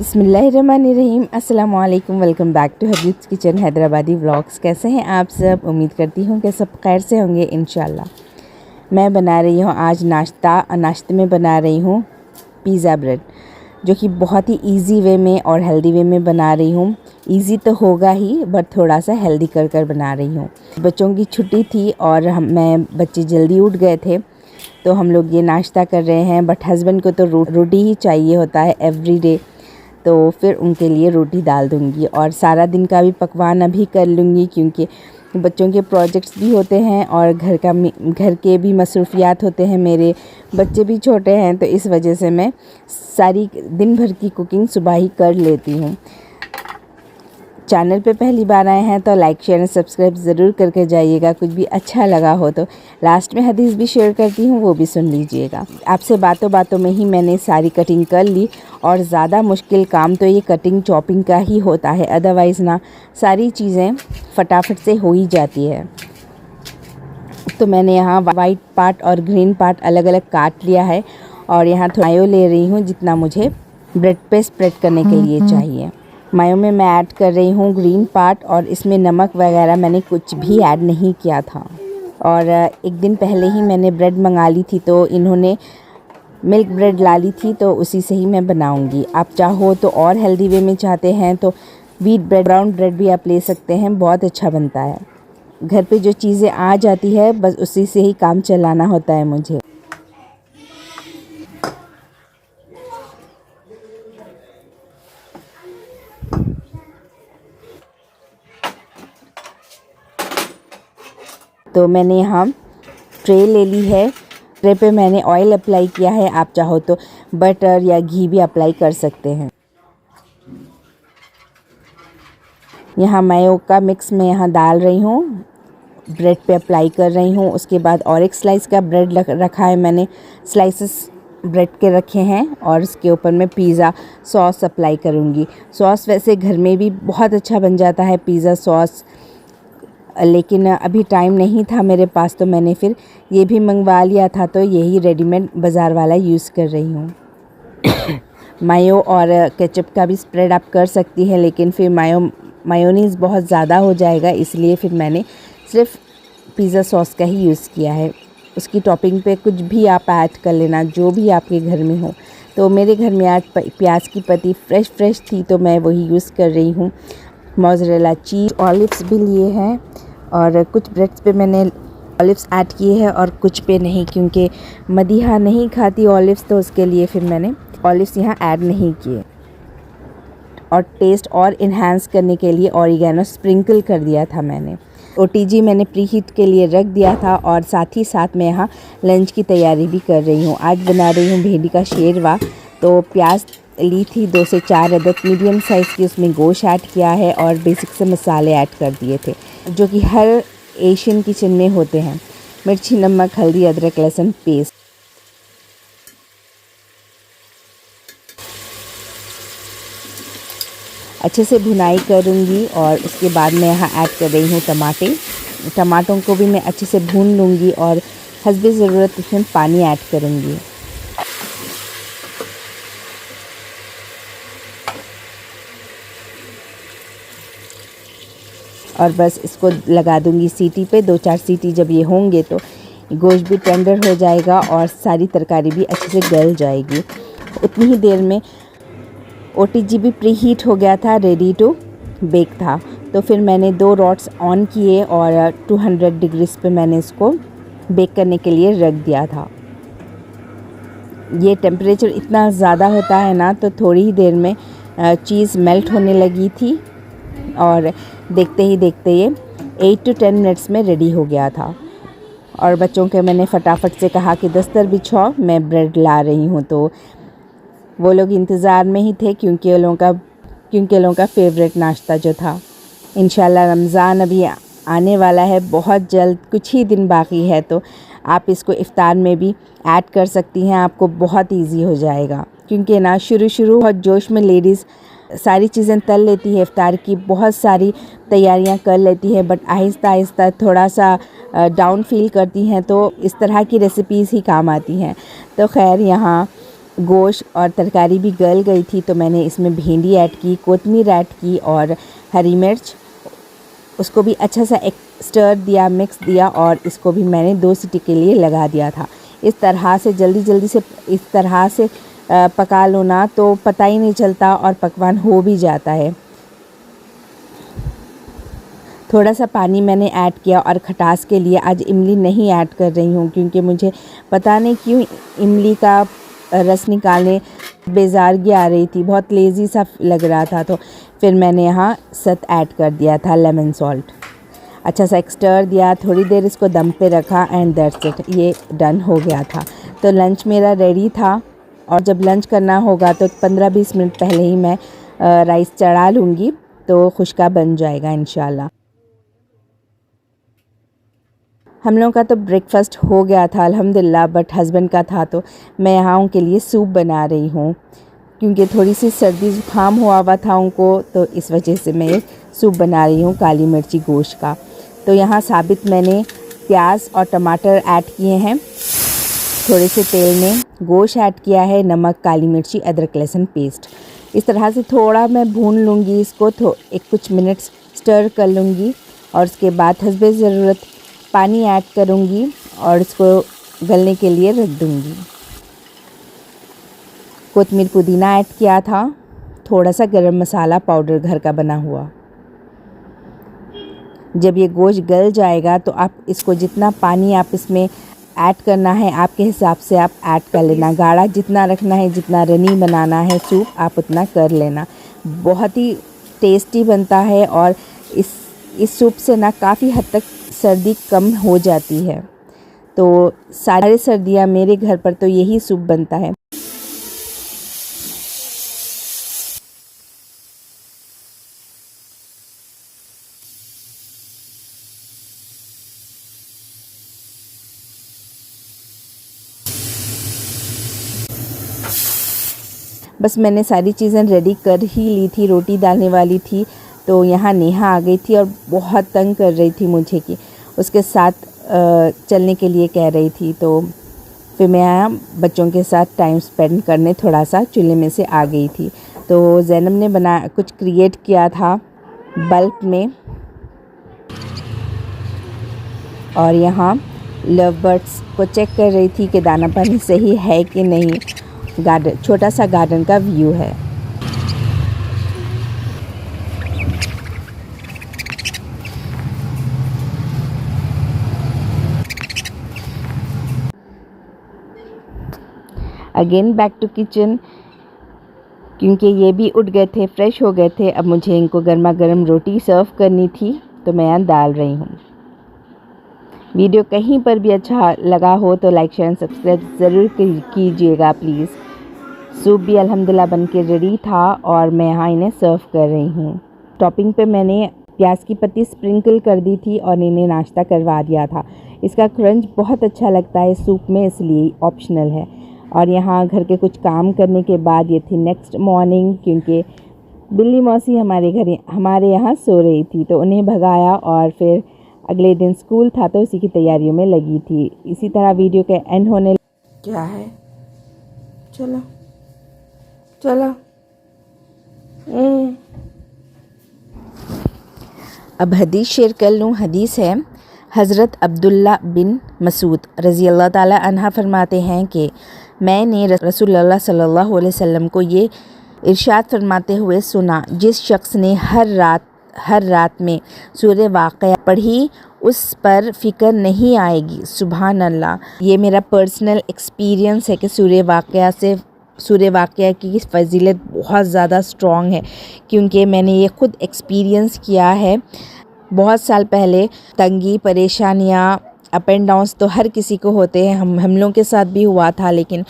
बिस्मिल्लाहिर्रहमानिर्रहीम। अस्सलाम वालेकुम। Welcome back to Habib's kitchen Hyderabadi vlogs. कैसे हैं आप सब? उम्मीद करती हूँ कि सब खैर से होंगे इंशाल्लाह। मैं बना रही हूँ आज नाश्ते में बना रही हूँ पिज़्ज़ा ब्रेड, जो कि बहुत ही इजी वे में और हेल्दी वे में बना रही हूँ। इजी तो होगा ही, बट थोड़ा सा हेल्दी कर बना रही हूँ। बच्चों की छुट्टी थी और बच्चे जल्दी उठ गए थे, तो हम लोग ये नाश्ता कर रहे हैं। बट हस्बैंड को तो रोटी ही चाहिए होता है एवरी डे, तो फिर उनके लिए रोटी डाल दूँगी और सारा दिन का भी पकवान अभी कर लूँगी, क्योंकि बच्चों के प्रोजेक्ट्स भी होते हैं और घर के भी मसरूफियात होते हैं। मेरे बच्चे भी छोटे हैं, तो इस वजह से मैं सारी दिन भर की कुकिंग सुबह ही कर लेती हूँ। चैनल पे पहली बार आए हैं तो लाइक शेयर सब्सक्राइब ज़रूर करके जाइएगा। कुछ भी अच्छा लगा हो तो लास्ट में हदीस भी शेयर करती हूँ, वो भी सुन लीजिएगा। आपसे बातों में ही मैंने सारी कटिंग कर ली, और ज़्यादा मुश्किल काम तो ये कटिंग चॉपिंग का ही होता है, अदरवाइज़ ना सारी चीज़ें फटाफट से हो ही जाती है। तो मैंने यहाँ वाइट पार्ट और ग्रीन पार्ट अलग अलग काट लिया है, और यहाँ थोड़ा मायो ले रही हूँ जितना मुझे ब्रेड पे स्प्रेड करने के लिए चाहिए। मायो में मैं ऐड कर रही हूँ ग्रीन पार्ट, और इसमें नमक वगैरह मैंने कुछ भी ऐड नहीं किया था। और एक दिन पहले ही मैंने ब्रेड मंगा ली थी, तो इन्होंने मिल्क ब्रेड ला ली थी, तो उसी से ही मैं बनाऊंगी। आप चाहो तो और हेल्दी वे में चाहते हैं तो व्हीट ब्रेड, ब्राउन ब्रेड भी आप ले सकते हैं, बहुत अच्छा बनता है। घर पे जो चीज़ें आ जाती है बस उसी से ही काम चलाना होता है मुझे। तो मैंने यहाँ ट्रे ले ली है। ट्रे पे मैंने ऑयल अप्लाई किया है, आप चाहो तो बटर या घी भी अप्लाई कर सकते हैं। यहाँ मायो का मिक्स मैं यहाँ डाल रही हूँ, ब्रेड पे अप्लाई कर रही हूँ। उसके बाद और एक स्लाइस का ब्रेड रखा है मैंने, स्लाइसेस ब्रेड के रखे हैं, और उसके ऊपर मैं पिज़्ज़ा सॉस अप्लाई करूँगी। सॉस वैसे घर में भी बहुत अच्छा बन जाता है पिज़्ज़ा सॉस, लेकिन अभी टाइम नहीं था मेरे पास, तो मैंने फिर ये भी मंगवा लिया था, तो यही रेडीमेड बाज़ार वाला यूज़ कर रही हूँ। मायो और केचप का भी स्प्रेड आप कर सकती हैं, लेकिन फिर मायोनीज़ बहुत ज़्यादा हो जाएगा, इसलिए फिर मैंने सिर्फ पिज़्ज़ा सॉस का ही यूज़ किया है। उसकी टॉपिंग पे कुछ भी आप ऐड कर लेना, जो भी आपके घर में हो। तो मेरे घर में आज प्याज की पत्ती फ्रेश थी, तो मैं वही यूज़ कर रही हूँ। मोज़रेला चीज़, ऑलिव्स भी लिए हैं, और कुछ ब्रेड्स पे मैंने ऑलिव्स ऐड किए हैं और कुछ पे नहीं, क्योंकि मदीहा नहीं खाती ऑलिव्स, तो उसके लिए फिर मैंने ऑलिव्स यहाँ ऐड नहीं किए। और टेस्ट और इन्हांस करने के लिए ऑरिगेनो स्प्रिंकल कर दिया था मैंने। ओटीजी मैंने प्री हीट के लिए रख दिया था, और साथ ही साथ मैं यहाँ लंच की तैयारी भी कर रही हूँ। आज बना रही हूँ भिंडी का शेरवा। तो प्याज ली थी 2 से 4 अदद मीडियम साइज़ की, उसमें गोश्त ऐड किया है और बेसिक से मसाले ऐड कर दिए थे, जो कि हर एशियन किचन में होते हैं। मिर्ची, नमक, हल्दी, अदरक, लहसुन पेस्ट। अच्छे से भुनाई करूँगी, और उसके बाद मैं यहाँ ऐड कर रही हूँ टमाटों को भी मैं अच्छे से भून लूँगी, और हस्बे ज़रूरत इसमें पानी ऐड करूँगी। और बस इसको लगा दूँगी सीटी पे। 2-4 सीटी जब ये होंगे तो गोश्त भी टेंडर हो जाएगा और सारी तरकारी भी अच्छे से गल जाएगी। उतनी ही देर में ओटीजी भी प्री हीट हो गया था, रेडी टू बेक था। तो फिर मैंने 2 रॉड्स ऑन किए और 200 डिग्रीज पे मैंने इसको बेक करने के लिए रख दिया था। ये टेम्परेचर इतना ज़्यादा होता है ना, तो थोड़ी ही देर में चीज़ मेल्ट होने लगी थी, और देखते ही देखते ये 8 to 10 मिनट्स में रेडी हो गया था। और बच्चों के मैंने फटाफट से कहा कि दस्तर बिछाओ, मैं ब्रेड ला रही हूँ। तो वो लोग इंतज़ार में ही थे, क्योंकि लोगों का फेवरेट नाश्ता जो था। इंशाल्लाह रमज़ान अभी आने वाला है बहुत जल्द, कुछ ही दिन बाकी है, तो आप इसको इफ़्तार में भी ऐड कर सकती हैं। आपको बहुत इजी हो जाएगा, क्योंकि ना शुरू बहुत जोश में लेडीज़ सारी चीज़ें तल लेती है, इफ़्तार की बहुत सारी तैयारियां कर लेती है, बट आहिस्ता थोड़ा सा डाउन फील करती हैं, तो इस तरह की रेसिपीज़ ही काम आती हैं। तो खैर यहाँ गोश्त और तरकारी भी गल गई थी तो मैंने इसमें भिंडी ऐड की, कोतमीर ऐड की और हरी मिर्च, उसको भी अच्छा सा एक स्टर दिया, मिक्स दिया और इसको भी मैंने 2 सीटी के लिए लगा दिया था। इस तरह से जल्दी से इस तरह से पका लो ना तो पता ही नहीं चलता और पकवान हो भी जाता है। थोड़ा सा पानी मैंने ऐड किया और खटास के लिए आज इमली नहीं ऐड कर रही हूँ क्योंकि मुझे पता नहीं क्यों इमली का रस निकालने बेजारगी आ रही थी, बहुत लेज़ी सा लग रहा था। तो फिर मैंने यहाँ सत ऐड कर दिया था लेमन सॉल्ट। अच्छा सा एक स्टर दिया, थोड़ी देर इसको दम पे रखा एंड दैट्स इट, ये डन हो गया था। तो लंच मेरा रेडी था और जब लंच करना होगा तो 15-20 मिनट पहले ही मैं राइस चढ़ा लूँगी तो खुश्का बन जाएगा इंशाल्लाह। हम लोगों का तो ब्रेकफ़ास्ट हो गया था अल्हम्दुलिल्लाह, बट हस्बैंड का था तो मैं यहाँ उनके लिए सूप बना रही हूँ क्योंकि थोड़ी सी सर्दी ज़ुकाम हुआ था उनको, तो इस वजह से मैं सूप बना रही हूँ काली मिर्ची गोश्त का। तो यहाँ साबित मैंने प्याज और टमाटर ऐड किए हैं, थोड़े से तेल में गोश्त ऐड किया है, नमक, काली मिर्ची, अदरक लहसुन पेस्ट। इस तरह से थोड़ा मैं भून लूँगी इसको, कुछ मिनट्स स्टर कर लूँगी और उसके बाद हस्बे ज़रूरत पानी ऐड करूँगी और इसको गलने के लिए रख दूँगी। कोतमीर पुदीना ऐड किया था, थोड़ा सा गरम मसाला पाउडर घर का बना हुआ। जब ये गोश्त गल जाएगा तो आप इसको जितना पानी आप इसमें ऐड करना है आपके हिसाब से आप ऐड कर लेना, गाढ़ा जितना रखना है, जितना रनी बनाना है सूप आप उतना कर लेना। बहुत ही टेस्टी बनता है और इस सूप से ना काफ़ी हद तक सर्दी कम हो जाती है। तो सारे सर्दियाँ मेरे घर पर तो यही सूप बनता है। बस मैंने सारी चीज़ें रेडी कर ही ली थी, रोटी डालने वाली थी तो यहाँ नेहा आ गई थी और बहुत तंग कर रही थी मुझे कि उसके साथ चलने के लिए कह रही थी। तो फिर मैं यहाँ बच्चों के साथ टाइम स्पेंड करने थोड़ा सा चूल्हे में से आ गई थी। तो ज़ैनब ने कुछ क्रिएट किया था बल्ब में और यहाँ लव बर्ड्स को चेक कर रही थी कि दाना पानी सही है कि नहीं। गार्डन, छोटा सा गार्डन का व्यू है। अगेन बैक टू किचन क्योंकि ये भी उठ गए थे, फ्रेश हो गए थे। अब मुझे इनको गर्मा गर्म रोटी सर्व करनी थी तो मैं यहाँ डाल रही हूँ। वीडियो कहीं पर भी अच्छा लगा हो तो लाइक शेयर सब्सक्राइब ज़रूर कीजिएगा प्लीज़। सूप भी अल्हम्दुलिल्लाह बन के रेडी था और मैं यहाँ इन्हें सर्व कर रही हूँ। टॉपिंग पे मैंने प्याज की पत्ती स्प्रिंकल कर दी थी और इन्हें नाश्ता करवा दिया था। इसका क्रंच बहुत अच्छा लगता है सूप में, इसलिए ऑप्शनल है। और यहाँ घर के कुछ काम करने के बाद ये थी नेक्स्ट मॉर्निंग क्योंकि बिल्ली मौसी हमारे यहाँ सो रही थी तो उन्हें भगाया और फिर अगले दिन स्कूल था तो उसी की तैयारियों में लगी थी। इसी तरह वीडियो के एंड होने क्या है, चलो चलो। अब हदीस शेयर कर लूँ। हदीस है हज़रत अब्दुल्ला बिन मसूद रज़ी अल्लाह ताला अन्हा फरमाते हैं कि मैंने रसूलुल्लाह सल्लल्लाहु अलैहि वसल्लम को ये इरशाद फरमाते हुए सुना, जिस शख्स ने हर रात में सूरह वाक़या पढ़ी उस पर फ़िक्र नहीं आएगी। सुभान अल्लाह। ये मेरा पर्सनल एक्सपीरियंस है कि सूरह वाक़या की फ़जीलत बहुत ज़्यादा स्ट्रॉन्ग है क्योंकि मैंने ये ख़ुद एक्सपीरियंस किया है। बहुत साल पहले तंगी, परेशानियाँ, अप एंड डाउन्स तो हर किसी को होते हैं, हम लोगों के साथ भी हुआ था। लेकिन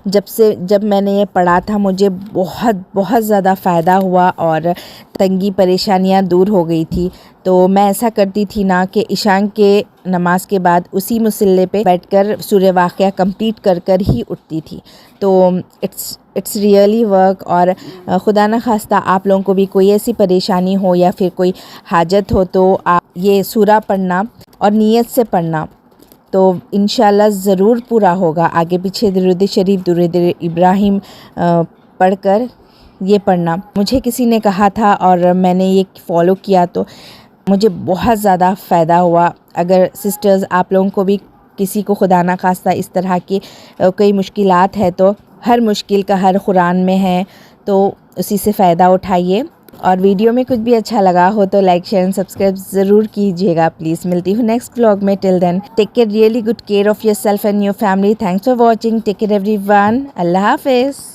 जब मैंने ये पढ़ा था मुझे बहुत ज़्यादा फ़ायदा हुआ और तंगी परेशानियाँ दूर हो गई थी। तो मैं ऐसा करती थी ना कि इशान के नमाज के बाद उसी मुसल्ले पे बैठकर सूरह वाक़या कंप्लीट कर ही उठती थी। तो इट्स रियली वर्क। और खुदा न खास्ता आप लोगों को भी कोई ऐसी परेशानी हो या फिर कोई हाजत हो तो आप ये सूरा पढ़ना और नीयत से पढ़ना तो इंशाल्लाह ज़रूर पूरा होगा। आगे पीछे दुरूद शरीफ, दुरूद इब्राहिम पढ़कर ये पढ़ना। मुझे किसी ने कहा था और मैंने ये फ़ॉलो किया तो मुझे बहुत ज़्यादा फ़ायदा हुआ। अगर सिस्टर्स आप लोगों को भी किसी को खुदा ना खास्ता इस तरह की कोई मुश्किलात है तो हर मुश्किल का हल कुरान में है, तो उसी से फ़ायदा उठाइए। और वीडियो में कुछ भी अच्छा लगा हो तो लाइक शेयर एंड सब्सक्राइब ज़रूर कीजिएगा प्लीज़। मिलती हूँ नेक्स्ट व्लॉग में। Till then take care, really good care of yourself and your family. Thanks for watching. Take care everyone. अल्लाह हाफिज़।